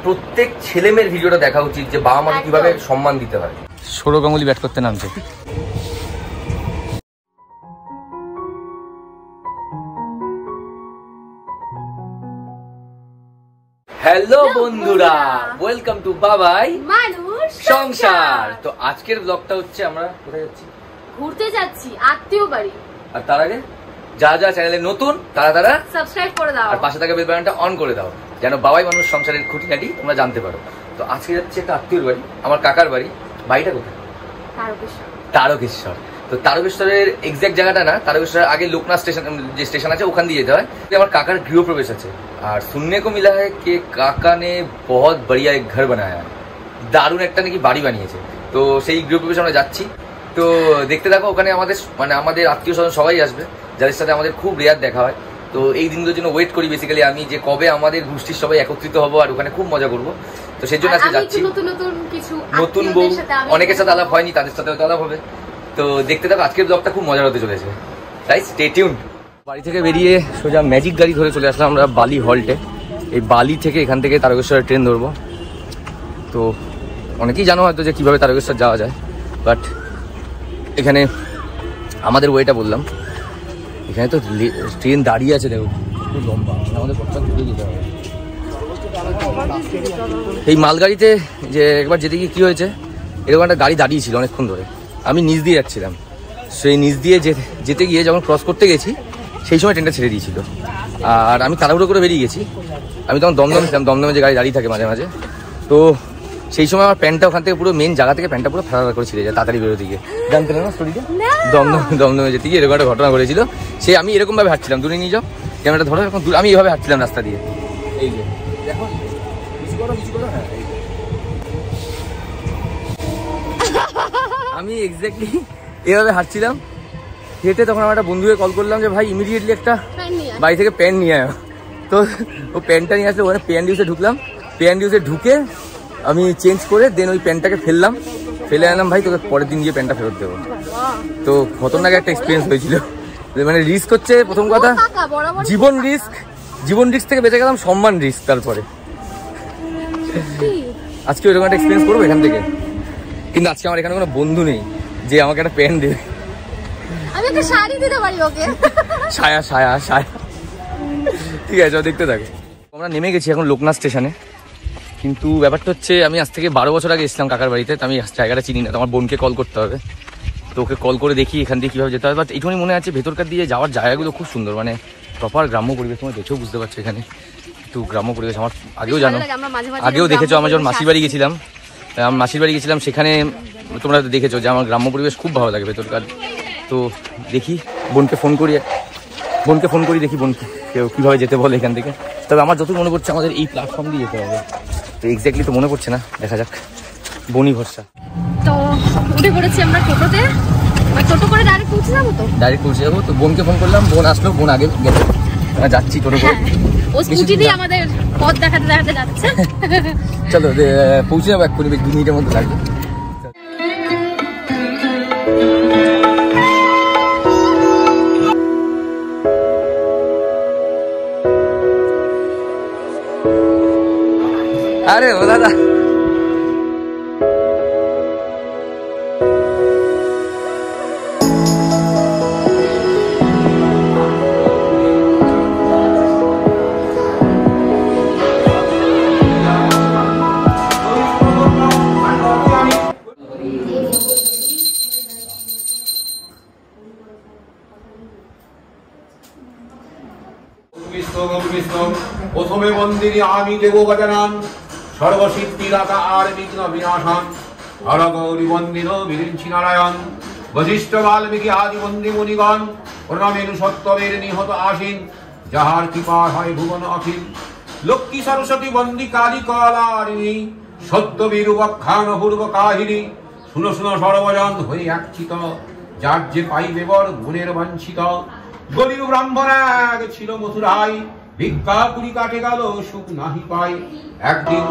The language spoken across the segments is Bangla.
প্রত্যেক ছেলে মেয়ের ভিডিওটা দেখা উচিত যে বাবা মাকে কিভাবে সম্মান দিতে হয়। সৌরভ গাঙ্গুলি ব্যাট করতে নামছে। হ্যালো বন্ধুরা, ওয়েলকাম টু বাবাই মানুষ সংসার। তো আজকের ব্লগটা হচ্ছে আমরা কোথায় যাচ্ছি? ঘুরতে যাচ্ছি আত্মীয় বাড়ি। আর তার আগে যা চ্যানেলে নতুন তারা সাবস্ক্রাইব করে দাও আর পাশে থাকা বেল বাটনটা অন করে দাও, যেন বাবাই মানুষ সংসারের খুঁটিনাটি তোমরা জানতে পারো। তো আজকে যাচ্ছে একটা আত্মীয়র বাড়ি, আমার কাকার বাড়ি। বাড়িটা কোথায়? তারকেশ্বর। তো তারকেশ্বরের এক্সাক্ট জায়গাটা না, তারকেশ্বরের আগে লোকনাথ স্টেশন যে স্টেশন আছে ওখান দিয়ে যেতে হয়। আমার কাকার গৃহপ্রবেশ আছে। আর सुनने को मिला है कि काका ने बहुत बढ़िया एक घर बनाया है, দারুণ একটা নাকি বাড়ি বানিয়েছে। তো সেই গৃহপ্রবেশ আমরা যাচ্ছি। তো দেখতে থাকো। ওখানে আমাদের আত্মীয় স্বজন সবাই আসবে, যাদের সাথে আমাদের খুব রেয়ার দেখা হয়। তো এই দিনগুলোর জন্য ওয়েট করি বেসিক্যালি আমি, যে কবে আমাদের গোষ্ঠীর সবাই একত্রিত হবো আর ওখানে খুব মজা করবো। তো সেই জন্য আজকে যাচ্ছি। নতুন বউ, অনেকের সাথে আলাপ হয়নি, তাদের সাথে আলাপ হবে। তো দেখতে থাকো, আজকের ব্লগটা খুব মজার হতে চলেছে, তাই স্টে টিউনড। বাড়ি থেকে বেরিয়ে সোজা ম্যাজিক গাড়ি ধরে চলে আসলাম আমরা বালি হল্টে। এই বালি থেকে এখান থেকে তারকেশ্বরের ট্রেন ধরবো। তো অনেকেই জানো হয়তো যে কীভাবে তারকেশ্বর যাওয়া যায়, বাট এখানে আমাদের ওয়েটা বললাম। এখানে তো ট্রেন দাঁড়িয়ে আছে, দেখো খুব লম্বা, আমাদের কতটা ঘুরে যেতে হবে। এই মালগাড়িতে যে একবার যেতে গিয়ে কী হয়েছে, এরকম একটা গাড়ি দাঁড়িয়েছিল অনেকক্ষণ ধরে। আমি নিচ দিয়ে যাচ্ছিলাম, সেই নিচ দিয়ে যেতে গিয়ে যখন ক্রস করতে গেছি সেই সময় ট্রেনটা ছেড়ে দিয়েছিল। আর আমি তাড়াহুড়ো করে বেরিয়ে গেছি। আমি তখন দমদম ছিলাম, দমদমে যে গাড়ি দাঁড়িয়ে থাকে মাঝে মাঝে। তো সেই সময় আমার প্যান্টটা ওখান থেকে পুরো মেন জায়গা থেকে প্যান্টটা পুরো ফেরা করে ছিঁড়ে যায় তাড়াতাড়ি বেরোতে গিয়ে। জানতে না স্টোরিটা? দমদমে যেতে গিয়ে এরকম একটা ঘটনা ঘটেছিল। সে আমি এরকমভাবে হাঁটছিলাম, দূরে নিয়ে যাও ক্যামেরাটা ধরো, এখন আমি এইভাবে হাঁটছিলাম রাস্তা দিয়ে। এই যে দেখো, হ্যাঁ আমি এক্স্যাক্টলি এভাবে হাঁটছিলাম হেঁটে। তখন আমার একটা বন্ধুকে কল করলাম যে ভাই ইমিডিয়েটলি একটা বাড়ি থেকে প্যান্ট নিয়ে আয়। তো ও প্যান্টটা নিয়ে আসলে ওখানে প্যান্ট ইউজে ঢুকলাম। প্যান্ট ইউজে ঢুকে আমি চেঞ্জ করে দেন ওই প্যান্টটাকে ফেলে আনলাম। ভাই তোকে পরের দিন গিয়ে প্যান্টটা ফেরত দেবো। তো খতরনাক একটা এক্সপিরিয়েন্স হয়েছিল। মানে রিস্ক হচ্ছে প্রথম কথা, জীবন রিস্ক থেকে বেঁচে গেলাম, সম্মান রিস্ক। তারপরে আজকে ওইরকম একটা এক্সপিরিয়েন্স করবো এখান থেকে। কিন্তু আজকে আমার এখানে কোনো বন্ধু নেই যে আমাকে একটা প্যান্ট দেবে। আমি একটা শাড়ি দিতে পারি ওকে। সায়া ঠিক আছে, দেখতে থাকে। আমরা নেমে গেছি এখন লোকনাথ স্টেশনে। কিন্তু ব্যাপারটা হচ্ছে আমি আজ থেকে 12 বছর আগে এসেছিলাম কাকার বাড়িতে। তো আমি জায়গাটা চিনি না, তো আমার বোনকে কল করতে হবে। তো ওকে কল করে দেখি এখান দিয়ে কীভাবে যেতে হবে। বাট এইটুকুনি মনে আছে ভেতরকার দিয়ে যাওয়ার জায়গাগুলো খুব সুন্দর, মানে প্রপার গ্রাম্য পরিবেশ। তোমার দেখেও বুঝতে পারছো এখানে একটু গ্রাম্য পরিবেশ। আমার আগেও দেখেছো, আমরা যখন মাসির বাড়ি গেছিলাম, সেখানে তোমরা দেখেছো যে আমার গ্রাম্য পরিবেশ খুব ভালো লাগে ভেতরকার। তো দেখি বোনকে ফোন করি দেখি বোনকে কেউ কীভাবে যেতে বলে এখান থেকে। তবে আমার যতটুকু মনে পড়ছে আমাদের এই প্ল্যাটফর্ম দিয়ে যেতে হবে। তো এক্স্যাক্টলি তো মনে পড়ছে না, দেখা যাক, বনই ভরসা। তো উঠে পড়েছি আমরা টোটোতে, টোটো করে ডাইরেক্ট পৌঁছে যাবো। তো বোনকে ফোন করলাম, বোন আসলো, বোন আগে গেছে, যাচ্ছি টোটো করে। ও স্কুটি দিয়ে আমাদের পথ দেখাতে যাচ্ছে। চলো পৌঁছে যাবো এক্ষুনি, 2 মিনিটের মধ্যে লাগবে। আরে ও দাদা, প্রথমে মন্দিরে আমি দেব গজানন, সর্বসিদ্ধিদাতা আর বিঘ্ন বিনাশন, হর গৌরী মন্দির বিরিঞ্চি নারায়ণ, বশিষ্ঠ বাল্মীকি আদি বন্দী মুনিগণ, প্রণামেন সত্যবের নিহত আসীন, যাহার কৃপা হয় ভুবন অখিল। লক্ষ্মী সরস্বতী বন্দী কালী কলারিণী, সত্যবীর উপাখ্যান পূর্ব কাহিনী। শুনো সর্বজন হয়ে একচিত, যার যে পাইবে বর গুণের বঞ্চিত। গরিব ব্রাহ্মণ এক ছিল মথুরায়, ভিক্ষা কুড়ি কাটে গেল সুখ নাহি পাই। একদিন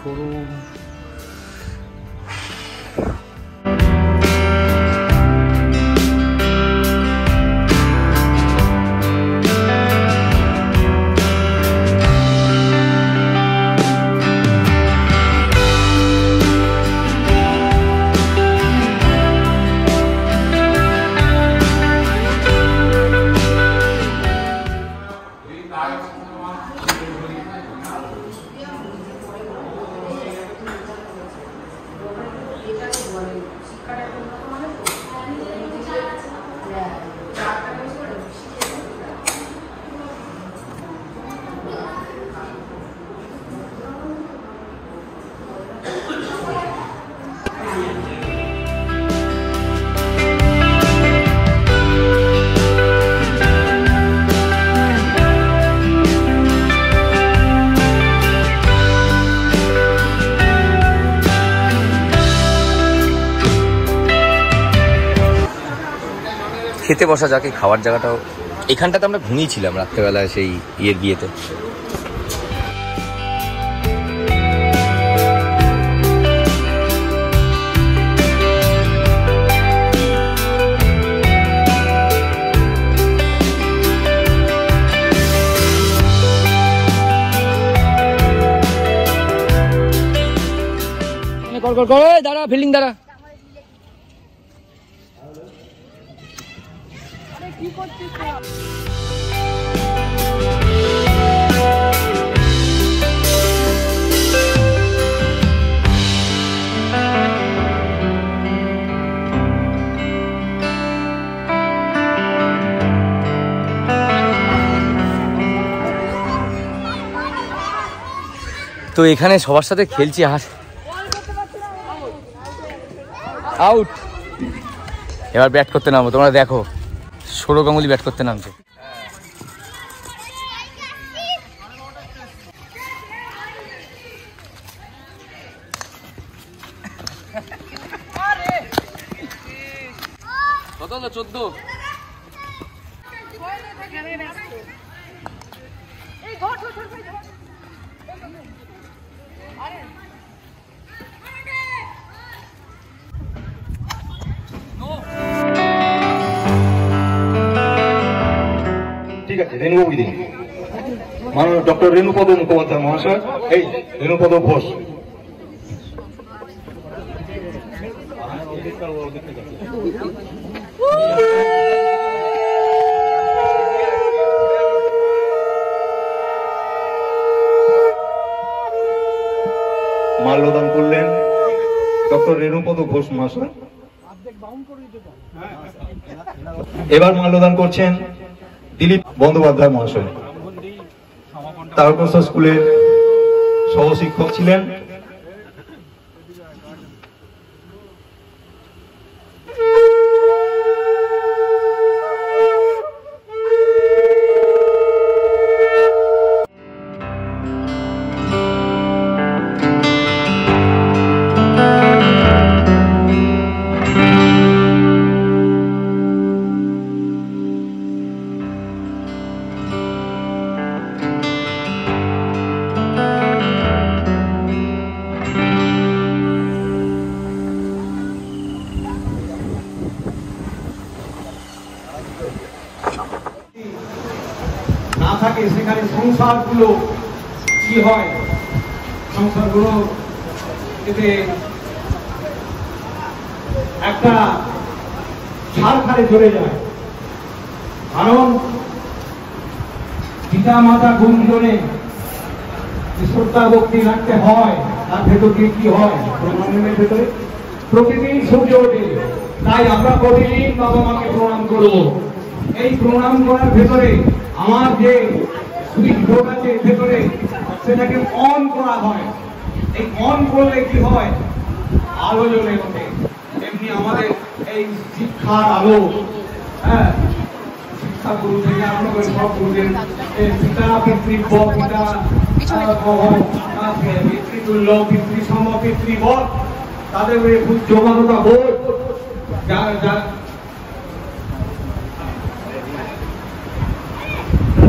শোরুম। খেতে বসা যাকে, খাওয়ার জায়গাটাও এখানটাতে আমরা ঘুমিয়েছিলাম রাত্রেবেলায় সেই ইয়ের বিয়েতে। দাঁড়া ফিল্ডিং দাঁড়া। তো এখানে সবার সাথে খেলছি আর আউট। এবার ব্যাট করতে নামবো, তোমরা দেখো সৌরভ গাঙ্গুলি ব্যাট করতে নামছে। কত হলো? 14। ঠিক আছে, রেণুবাবু দিন। মাননীয় ডক্টর রেণুপদ মুখোপাধ্যায় মহাশয়, এই রেণুপদ ঘোষ। মাল্যদান করলেন ডক্টর রেণুপদ ঘোষ মহাশয়। এবার মাল্যদান করছেন দিলীপ বন্দ্যোপাধ্যায় মহাশয়। তারকেশ্বর স্কুলের সহশিক্ষক ছিলেন। না থাকে সেখানে সংসারগুলো কি হয়, সংসারগুলো এতে একটা ছাড়খাড়ে চলে যায়। কারণ পিতা মাতা গুণজনে শ্রদ্ধা ভক্তি রাখতে হয়, তার ভেতর দিয়ে কি হয়, প্রণামের ভেতরে প্রতিদিন সূর্য ওঠে। তাই আমরা প্রতিদিন বাবা মাকে প্রণাম করব। এই প্রণাম করার ভেতরে আমার যে সুইচ বোর্ড আছে ভেতরে সেটাকে অন করা হয়। এই অন করলে কি হয়, আলো জ্বলে ওঠে। এমনি আমাদের এই শিক্ষার আলো, হ্যাঁ, শিক্ষা গুরু থেকে আরম্ভ করে সব গুরুদের পিতা পিতৃব্য, পিতা পিতৃতুল্য, পিতৃসম, পিতৃবধ, তাদের জমানতা বোধ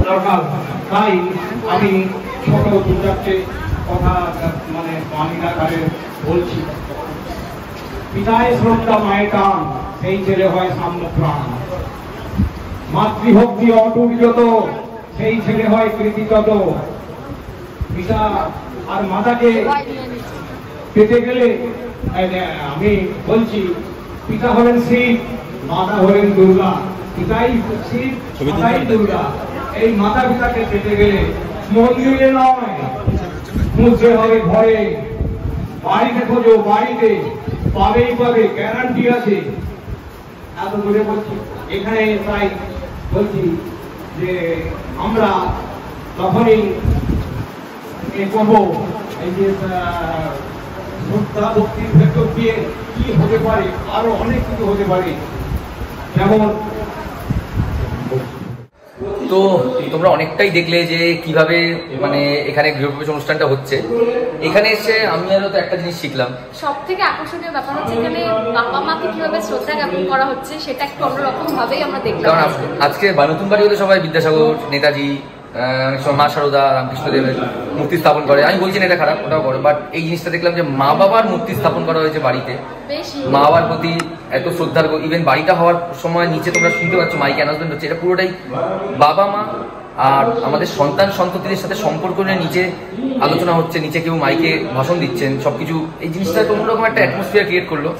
দরকার। তাই আমি সকাল 2-4 কথা মানে বাণীর আকারে বলছি। পিতায় শ্রদ্ধা মায়ের টান, সেই ছেলে হয় সাম্য প্রাণ। মাতৃভক্তি অটুট যত, সেই ছেলে হয় কৃতিযত। পিতা আর মাতাকে পেতে গেলে আমি বলছি, পিতা হলেন শিব, মাতা হলেন দুর্গা। পিতাই শিব, মাতাই দুর্গা। এই মাতা পিতাকে পেতে গেলে মন্দিরে নয়, মুখে হবে ঘরে। বাড়িতে খোঁজো, বাড়িতে পাবেই পাবে, গ্যারান্টি আছে। এত দূরে বলছি, এখানে তাই বলছি যে আমরা তখনই করবো এই যে শ্রদ্ধা ভক্তির ভেতর দিয়ে কি হতে পারে, আরো অনেক কিছু হতে পারে। যেমন তো তোমরা অনেকটাই দেখলে যে কিভাবে মানে এখানে গৃহপ্রবেশ অনুষ্ঠানটা হচ্ছে। এখানে এসে আমি আরো তো একটা জিনিস শিখলাম, সব থেকে আকর্ষণীয় ব্যাপার হচ্ছে এখানে বাবা মাকে কিভাবে শ্রদ্ধা জ্ঞাপন করা হচ্ছে সেটা একটু অন্যরকম ভাবেই আমরা দেখলাম। কারণ আজকে নতুন বাড়ি হলে সবাই বিদ্যাসাগর, নেতাজি, অনেক সময় মা সারদা, রামকৃষ্ণদেবের মূর্তি স্থাপন করে। আমি বলছি না এটা খারাপ, ওটাও করো, বাট এই জিনিসটা দেখলাম যে মা বাবার মূর্তি স্থাপন করা হয়েছে বাড়িতে। মা বাবার প্রতি এত শ্রদ্ধার, ইভেন বাড়িটা হওয়ার সময় নিচে তোমরা শুনতে পাচ্ছ মাইক অ্যানাউন্সমেন্ট হচ্ছে, এটা পুরোটাই বাবা মা আর আমাদের সন্তান সন্ততিদের সাথে সম্পর্ক নিয়ে নিচে আলোচনা হচ্ছে, নিচে কেউ মাইকে ভাষণ দিচ্ছেন, সবকিছু। এই জিনিসটা অন্যরকম একটা অ্যাটমসফিয়ার ক্রিয়েট করলো।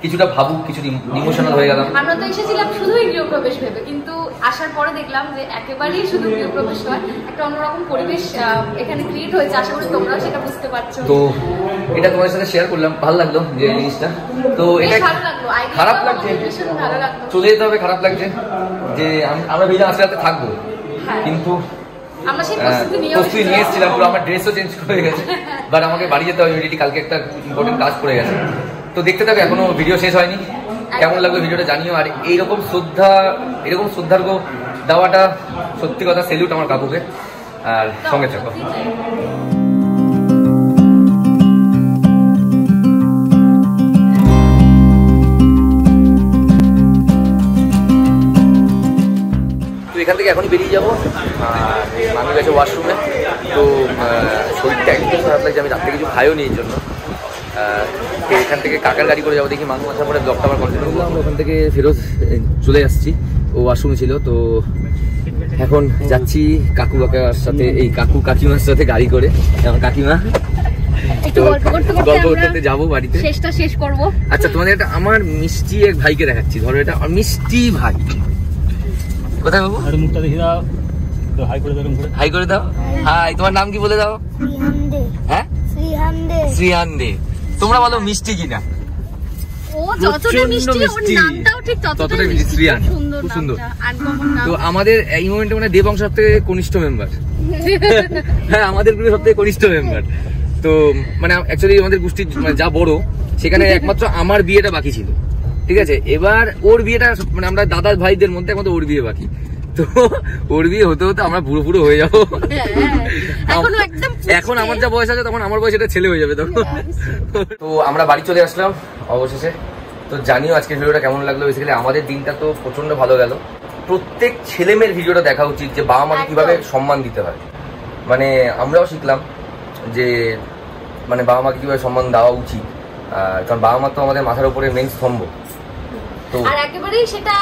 কিছুটা ভাবুক, কিছু ইমোশনাল হয়ে গেলাম। আমরা তো এসেছিলাম শুধুই গৃহপ্রবেশ ভেবে, কিন্তু আসার পরে দেখলাম যে একেবারেই শুধু গৃহপ্রবেশ নয়, একটা অন্যরকম পরিবেশ এখানে ক্রিয়েট হয়েছে। আশা করি তোমরাও সেটা বুঝতে পারছো। তো এটা তোমার সাথে শেয়ার করলাম, ভালো লাগলো যে জিনিসটা। তো এটা খারাপ লাগছে, চলে যেতে হবে, খারাপ লাগছে যে আমরা ভিজা আজকে রাতে থাকবো, কিন্তু প্রস্তুতি নিয়ে এসেছিলাম, পুরো আমার ড্রেসও চেঞ্জ করে গেছে। বাট আমাকে বাড়ি যেতে হবে ইমিডিয়েটলি, কালকে একটা ইম্পর্টেন্ট কাজ পড়ে গেছে। তো দেখতে থাকবে, এখনো ভিডিও শেষ হয়নি। কেমন লাগলো ভিডিওটা জানিও। আর এইরকম শ্রদ্ধার্ঘ দেওয়াটা সত্যি কথা, সেলিউট আমার কাকুকে। আর সঙ্গে থাকো। তো এখান থেকে এখনই বেরিয়ে যাবো। আর মামি গেছে ওয়াশরুমে। তো শরীরটা একদম খারাপ লাগছে, আমি রাত্রে কিছু খাইও নি, এই জন্য। এখান থেকে কাকার গাড়ি করে যাবো, দেখি মানুষ আসার পরে ব্লগটা আবার কন্টিনিউ করলাম। আমরা ওখান থেকে ফেরত চলে আসছি, ও ওয়াশরুমে ছিল। তো এখন যাচ্ছি কাকু কাকার সাথে, এই কাকু কাকিমার সাথে গাড়ি করে। আমার কাকিমা গল্প করতে যাবো বাড়িতে, শেষটা শেষ করবো। আচ্ছা তোমাদের এটা আমার মিষ্টি এক ভাইকে দেখাচ্ছি, ধরো এটা আমার মিষ্টি ভাই। কোথায় বাবু? মুখটা দেখি দাও, হাই করে দাও, হাই করে দাও। হাই, তোমার নাম কি বলে দাও? হ্যাঁ, শ্রীহান্দে। তোমরা বলো মিষ্টি কিনা? তো আমাদের এই মোমেন্টে মানে দেব অংশ সব থেকে কনিষ্ঠ মেম্বার। হ্যাঁ, আমাদের গ্রুপের সব থেকে কনিষ্ঠ মেম্বার। তো মানে অ্যাকচুয়ালি আমাদের গোষ্ঠীর যা বড়, সেখানে একমাত্র আমার বিয়েটা বাকি ছিল। ঠিক আছে, এবার ওর বিয়েটা মানে আমরা দাদা ভাইদের মধ্যে একমাত্র ওর বিয়ে বাকি। তো ওর বিয়ে হতে হতে আমরা পুরো পুরো হয়ে যাবো। এখন আমার যা বয়স আছে, তখন আমার বয়স এটা ছেলে হয়ে যাবে তখন। তো আমরা বাড়ি চলে আসলাম অবশেষে। তো জানিও আজকের ভিডিওটা কেমন লাগলো। বেসিক্যালি আমাদের দিনটা তো প্রচন্ড ভালো গেল। প্রত্যেক ছেলে মেয়ের ভিডিওটা দেখা উচিত যে বাবা মাকে কিভাবে সম্মান দিতে হয়। মানে আমরাও শিখলাম যে মানে বাবা মাকে কিভাবে সম্মান দেওয়া উচিত। কারণ বাবা মা তো আমাদের মাথার উপরে মেইন স্তম্ভ। আর একেবারেই সেটা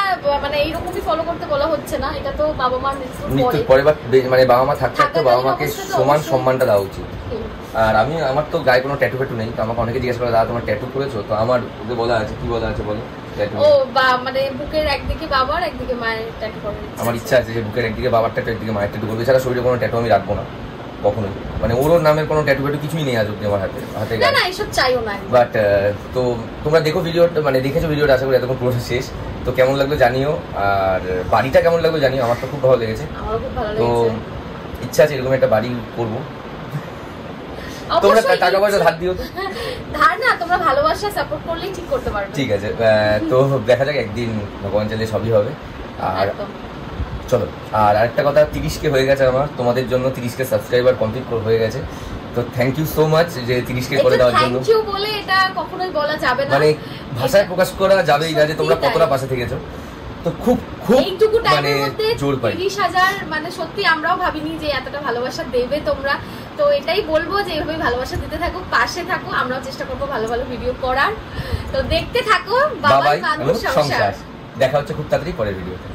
মানে এইরকমই ফলো করতে বলা হচ্ছে না, এটা তো বাবা মার মৃত্যুর পরে মানে বাবা মা থাকতে থাকতে বাবা মাকে সমান সম্মানটা দেওয়া উচিত। আর আমার তো গায়ে কোনো ট্যাটু ফ্যাটু নেই, তো আমাকে অনেকে জিজ্ঞেস করে দাদা তোমার ট্যাটু করেছো? তো আমার ওদের বলা আছে, কি বলা আছে বলো? ও মানে বুকের একদিকে বাবার একদিকে মায়ের ট্যাটু করবে। আমার ইচ্ছা আছে যে বুকের একদিকে বাবার ট্যাটু একদিকে মায়ের ট্যাটু করবো। এছাড়া শরীরে কোনো ট্যাটু আমি রাখবো না কখনোই। মানে ওর নামের কোনো ট্যাটু ফ্যাটু কিছুই নেই আজ অব্দি আমার হাতে। না এসব চাইও না। বাট তো তোমরা দেখো ভিডিওটা, মানে দেখেছো ভিডিওটা, আশা করি এতক্ষণ পুরো শেষ। তো কেমন লাগলো জানিও, আর বাড়িটা কেমন লাগলো জানিও। আমার তো খুব ভালো লেগেছে। তো ইচ্ছা আছে এরকম একটা বাড়ি করবো। তোমরা টাকা পয়সা ধার দিও তো। ধার না, তোমরা ভালোবাসা সাপোর্ট করলেই ঠিক করতে পারবে। ঠিক আছে, তো দেখা যাক, একদিন ভগবান চাইলে সবই হবে। আর চলো, আর আরেকটা কথা, 30K হয়ে গেছে আমার, তোমাদের জন্য 30K সাবস্ক্রাইবার কমপ্লিট হয়ে গেছে। তো থ্যাংক ইউ সো মাচ যে 30K করে দেওয়ার জন্য। থ্যাংক ইউ বলে এটা কখনোই বলা যাবে না, মানে ভাষায় প্রকাশ করা যাবেই না যে তোমরা কতটা পাশে থেকেছো। তো খুব খুব এইটুকু মানে টাইমের মধ্যে জোর পাই। 30,000 মানে সত্যি আমরাও ভাবিনি যে এতটা ভালোবাসা দেবে তোমরা। তো তো এটাই বলবো যে এইভাবে ভালোবাসা দিতে থাকো, পাশে থাকো, আমরাও চেষ্টা করবো ভালো ভালো ভিডিও করার। তো দেখতে থাকো বাবাই মানুষ সংসার। দেখা হচ্ছে খুব তাড়াতাড়ি পরের ভিডিওতে।